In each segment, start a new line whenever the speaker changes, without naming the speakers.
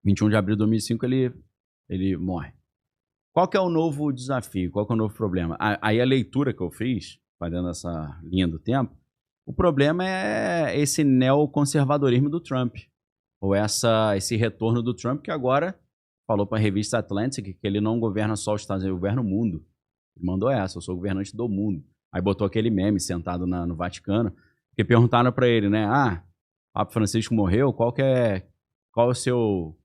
21 de abril de 2005 ele morre. Qual que é o novo desafio? Qual que é o novo problema? Aí a leitura que eu fiz, fazendo essa linha do tempo, o problema é esse neoconservadorismo do Trump. Ou esse retorno do Trump, que agora falou para a revista Atlantic que ele não governa só os Estados Unidos, ele governa o mundo. Ele mandou essa, eu sou governante do mundo. Aí botou aquele meme sentado no Vaticano, que perguntaram para ele, né? Papa Francisco morreu, qual é o seu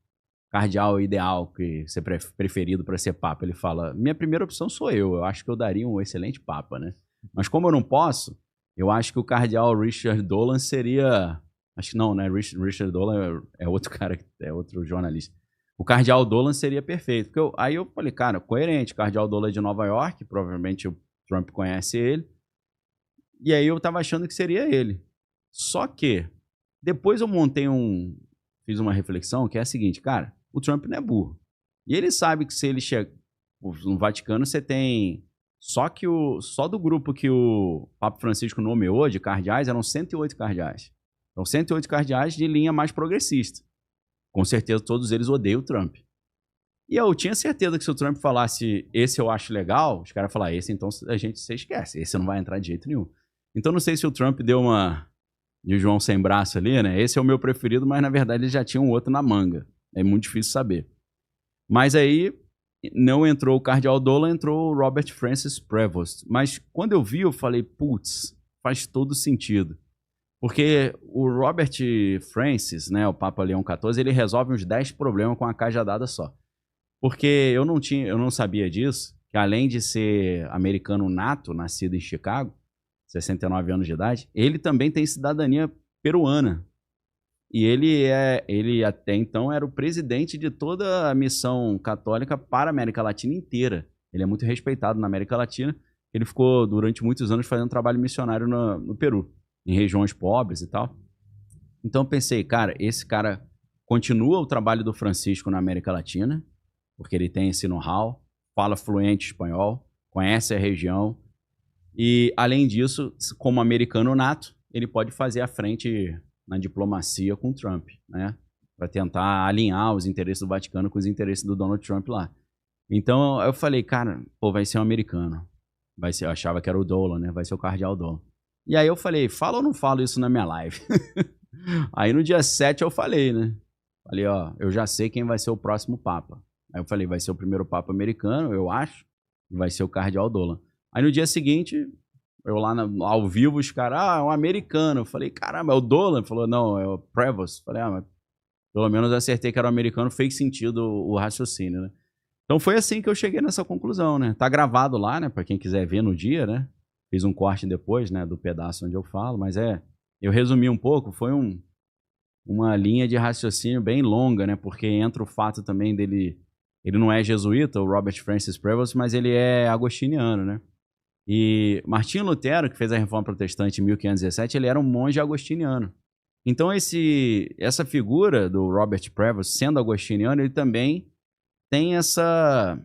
cardeal ideal que você preferido para ser papa? Ele fala, minha primeira opção sou eu acho que eu daria um excelente papa, né? Mas como eu não posso, eu acho que o cardeal Richard Dolan seria... Acho que não, né? Richard Dolan é outro cara, é outro jornalista. O cardeal Dolan seria perfeito. Aí eu falei, cara, coerente, o cardeal Dolan é de Nova York, provavelmente o Trump conhece ele. E aí eu tava achando que seria ele. Só que depois eu fiz uma reflexão que é a seguinte, cara, o Trump não é burro. E ele sabe que se ele chega no Vaticano, você tem só do grupo que o Papa Francisco nomeou de cardeais, eram 108 cardeais. Então 108 cardeais de linha mais progressista. Com certeza todos eles odeiam o Trump. E eu tinha certeza que se o Trump falasse esse eu acho legal, os caras iam falar esse então você esquece, esse não vai entrar de jeito nenhum. Então não sei se o Trump deu uma de João sem braço ali, né? Esse é o meu preferido, mas na verdade ele já tinha um outro na manga. É muito difícil saber. Mas aí não entrou o cardeal Dolan, entrou o Robert Francis Prevost. Mas quando eu vi, eu falei, putz, faz todo sentido. Porque o Robert Francis, né, o Papa Leão XIV, ele resolve uns 10 problemas com uma cajadada só. Porque eu não sabia disso, que além de ser americano nato, nascido em Chicago, 69 anos de idade, ele também tem cidadania peruana. E ele até então era o presidente de toda a missão católica para a América Latina inteira. Ele é muito respeitado na América Latina. Ele ficou durante muitos anos fazendo trabalho missionário no Peru, em regiões pobres e tal. Então eu pensei, cara, esse cara continua o trabalho do Francisco na América Latina, porque ele tem esse know-how, fala fluente espanhol, conhece a região. E, além disso, como americano nato, ele pode fazer a frente na diplomacia com o Trump, né? Para tentar alinhar os interesses do Vaticano com os interesses do Donald Trump lá. Então, eu falei, cara, pô, vai ser um americano. Eu achava que era o Dolan, né? Vai ser o cardeal Dolan. E aí eu falei, falo ou não falo isso na minha live? Aí no dia 7 eu falei, né? Falei, ó, eu já sei quem vai ser o próximo Papa. Aí eu falei, vai ser o primeiro Papa americano, eu acho, e vai ser o cardeal Dolan. Aí no dia seguinte, eu lá ao vivo, os caras, é um americano. Eu falei, caramba, é o Dolan? Ele falou, não, é o Prevost. Eu falei, mas pelo menos eu acertei que era um americano, fez sentido o raciocínio, né? Então foi assim que eu cheguei nessa conclusão, né? Tá gravado lá, né? Pra quem quiser ver no dia, né? Fiz um corte depois, né? Do pedaço onde eu falo, mas eu resumi um pouco, foi uma linha de raciocínio bem longa, né? Porque entra o fato também dele, ele não é jesuíta, o Robert Francis Prevost, mas ele é agostiniano, né? E Martinho Lutero, que fez a Reforma Protestante em 1517, ele era um monge agostiniano. Então essa figura do Robert Prevost, sendo agostiniano, ele também tem essa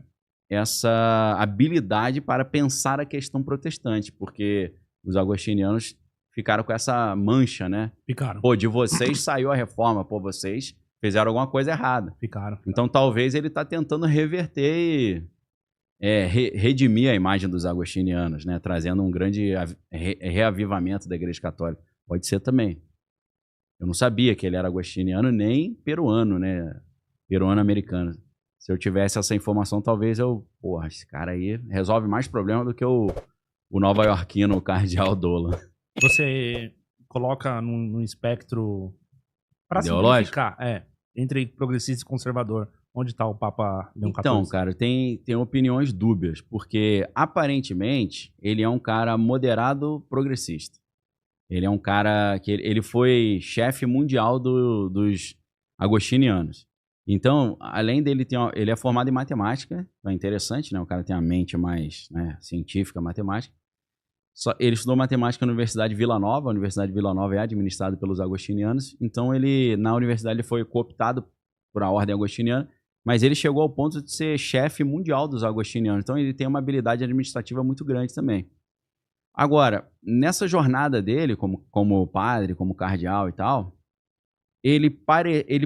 habilidade para pensar a questão protestante, porque os agostinianos ficaram com essa mancha, né?
Ficaram.
Pô, de vocês saiu a reforma, pô, vocês fizeram alguma coisa errada.
Ficaram.
Então talvez ele está tentando reverter e redimir a imagem dos agostinianos, né? Trazendo um grande reavivamento da Igreja Católica. Pode ser também. Eu não sabia que ele era agostiniano nem peruano, né? Peruano-americano. Se eu tivesse essa informação, talvez porra, esse cara aí resolve mais problema do que o nova-iorquino, o cardeal Dolan.
Você coloca num espectro, para
ideológico?
simplificar, entre progressista e conservador, onde está o Papa Leão XIV?
Então, cara, tem opiniões dúbias, porque aparentemente ele é um cara moderado progressista. Ele é um cara que ele foi chefe mundial dos agostinianos. Então, além dele ele é formado em matemática, então é interessante, né? O cara tem uma mente mais, né, científica, matemática. Ele estudou matemática na Universidade de Vila Nova. A Universidade de Vila Nova é administrada pelos agostinianos. Então, na universidade, ele foi cooptado por a ordem agostiniana, mas ele chegou ao ponto de ser chefe mundial dos agostinianos. Então, ele tem uma habilidade administrativa muito grande também. Agora, nessa jornada dele, como padre, como cardeal e tal, ele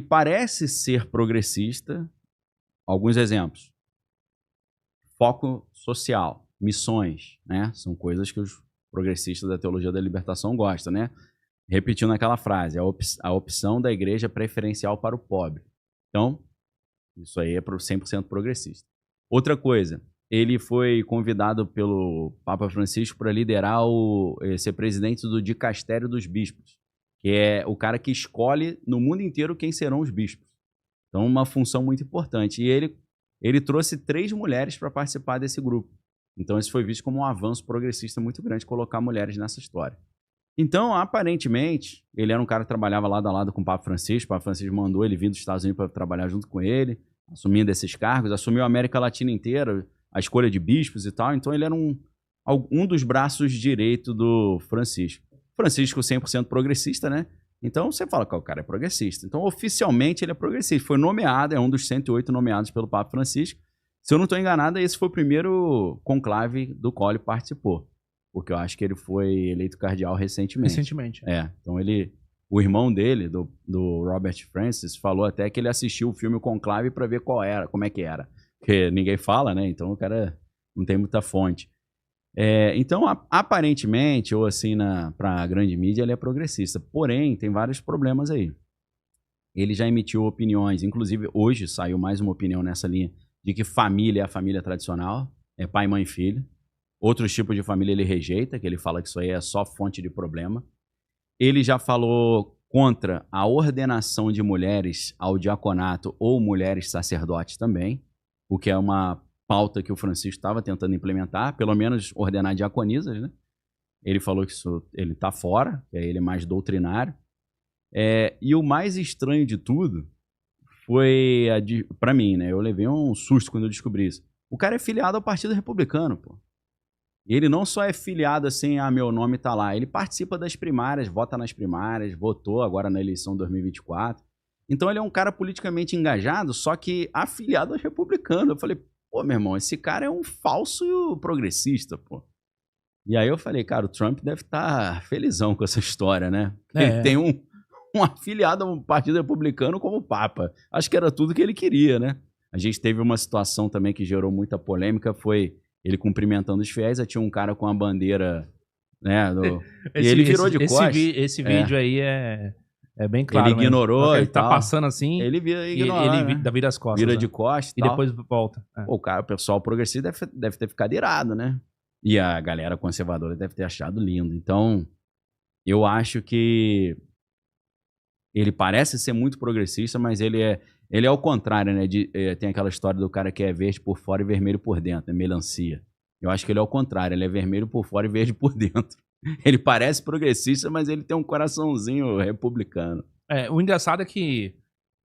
parece ser progressista. Alguns exemplos. Foco social, missões, né? São coisas que os progressistas da teologia da libertação gostam, né? Repetindo aquela frase, a opção da igreja preferencial para o pobre. Então, isso aí é 100% progressista. Outra coisa, ele foi convidado pelo Papa Francisco para liderar ser presidente do Dicastério dos Bispos, que é o cara que escolhe no mundo inteiro quem serão os bispos. Então, uma função muito importante. E ele trouxe 3 mulheres para participar desse grupo. Então, isso foi visto como um avanço progressista muito grande, colocar mulheres nessa história. Então, aparentemente, ele era um cara que trabalhava lado a lado com o Papa Francisco. O Papa Francisco mandou ele vir dos Estados Unidos para trabalhar junto com ele, assumindo esses cargos, assumiu a América Latina inteira, a escolha de bispos e tal. Então, ele era um dos braços direitos do Francisco. Francisco 100% progressista, né? Então, você fala que o cara é progressista. Então, oficialmente, ele é progressista. Foi nomeado, é um dos 108 nomeados pelo Papa Francisco. Se eu não estou enganado, esse foi o primeiro conclave do qual ele participou. Porque eu acho que ele foi eleito cardeal recentemente.
Recentemente.
Então o irmão dele, do Robert Francis, falou até que ele assistiu o filme Conclave para ver como é que era. Porque ninguém fala, né? Então o cara não tem muita fonte. Então, aparentemente, ou assim, para a grande mídia, ele é progressista. Porém, tem vários problemas aí. Ele já emitiu opiniões, inclusive hoje saiu mais uma opinião nessa linha, de que família é a família tradicional, é pai, mãe e filho. Outros tipos de família ele rejeita, que ele fala que isso aí é só fonte de problema. Ele já falou contra a ordenação de mulheres ao diaconato ou mulheres sacerdotes também, o que é uma pauta que o Francisco estava tentando implementar, pelo menos ordenar diaconisas, né? Ele falou que isso ele está fora, que ele é mais doutrinário. E o mais estranho de tudo foi, para mim, né? Eu levei um susto quando eu descobri isso. O cara é filiado ao Partido Republicano, pô. E ele não só é filiado assim, meu nome tá lá, ele participa das primárias, vota nas primárias, votou agora na eleição 2024. Então ele é um cara politicamente engajado, só que afiliado aos republicanos. Eu falei, pô, meu irmão, esse cara é um falso progressista, pô. E aí eu falei, cara, o Trump deve estar felizão com essa história, né? Ele tem um afiliado ao Partido Republicano como Papa. Acho que era tudo que ele queria, né? A gente teve uma situação também que gerou muita polêmica, foi ele cumprimentando os fiéis, aí tinha um cara com a bandeira, né? E ele virou de costas.
Esse vídeo aí é bem claro.
Ele ignorou
ele
e tal.
Tá passando assim.
Ele ignora,
ele vira as costas.
Vira de costas
e depois volta.
Pô, o pessoal progressista deve ter ficado irado, né? E a galera conservadora deve ter achado lindo. Então, eu acho que ele parece ser muito progressista, mas ele é ao contrário, né? Tem aquela história do cara que é verde por fora e vermelho por dentro, né? Melancia. Eu acho que ele é ao contrário, ele é vermelho por fora e verde por dentro. Ele parece progressista, mas ele tem um coraçãozinho republicano.
O engraçado é que,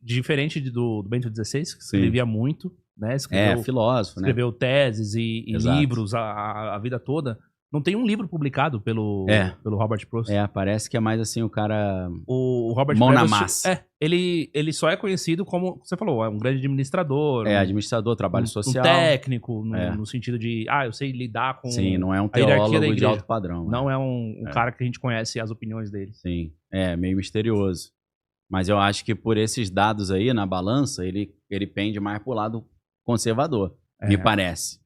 diferente do Bento XVI, que escrevia muito, né?
Filósofo, né?
Escreveu teses e livros a vida toda. Não tem um livro publicado pelo Robert Proust.
Parece que é mais assim o cara...
O Robert
mão
Proust,
na massa.
Ele só é conhecido como, você falou, é um grande administrador.
Administrador, trabalho social.
Um técnico, no sentido de, eu sei lidar com...
Sim, não é um teólogo de alto padrão.
Não é um cara que a gente conhece as opiniões dele.
Sim, meio misterioso. Mas eu acho que por esses dados aí, na balança, ele pende mais pro lado conservador, me parece.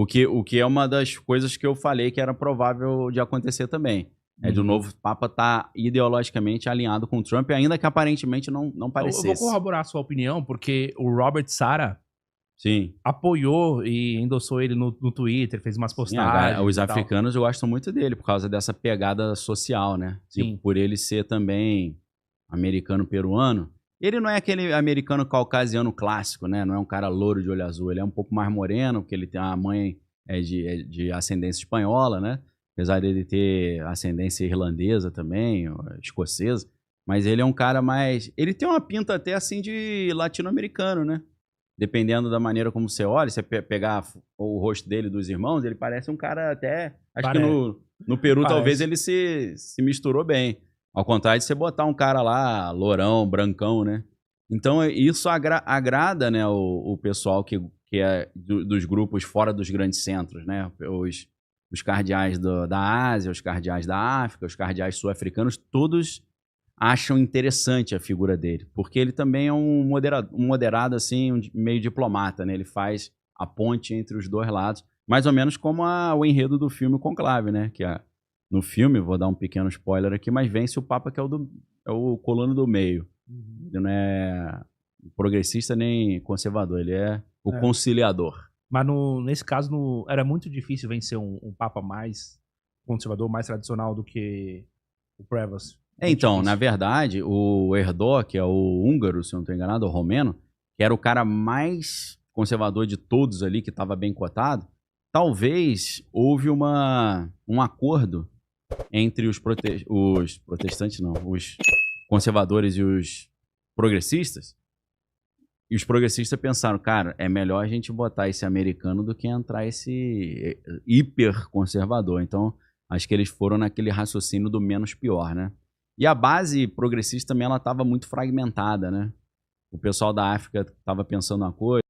O que é uma das coisas que eu falei que era provável de acontecer também. Do novo Papa estar ideologicamente alinhado com o Trump, ainda que aparentemente não parecesse.
Eu vou corroborar a sua opinião, porque o Robert Sara apoiou e endossou ele no Twitter, fez umas postagens.
Os africanos gostam muito dele, por causa dessa pegada social, né?
Sim.
E por ele ser também americano-peruano. Ele não é aquele americano caucasiano clássico, né? Não é um cara louro de olho azul. Ele é um pouco mais moreno, porque ele tem uma mãe de ascendência espanhola, né? Apesar dele ter ascendência irlandesa também, escocesa. Mas ele é um cara mais... Ele tem uma pinta até assim de latino-americano, né? Dependendo da maneira como você olha, você pegar o rosto dele dos irmãos, ele parece um cara até... Acho que no Peru talvez ele se misturou bem. Ao contrário de você botar um cara lá, lourão, brancão, né? Então, isso agrada, né, o pessoal que é dos grupos fora dos grandes centros, né? Os cardeais da Ásia, os cardeais da África, os cardeais sul-africanos, todos acham interessante a figura dele, porque ele também é um moderado assim, meio diplomata, né? Ele faz a ponte entre os dois lados, mais ou menos como o enredo do filme Conclave, né? Que no filme, vou dar um pequeno spoiler aqui, mas vence o Papa que é o colono do meio. Ele não é progressista nem conservador, ele é o conciliador.
Mas nesse caso era muito difícil vencer um Papa mais conservador, mais tradicional do que o Prevost.
Então, na verdade, o Erdo, que é o húngaro, se eu não estou enganado, o romeno, que era o cara mais conservador de todos ali, que estava bem cotado, talvez houve um acordo entre os protestantes, não, os conservadores e os progressistas. E os progressistas pensaram, cara, é melhor a gente botar esse americano do que entrar esse hiper conservador. Então, acho que eles foram naquele raciocínio do menos pior, né? E a base progressista também ela estava muito fragmentada, né? O pessoal da África estava pensando uma coisa,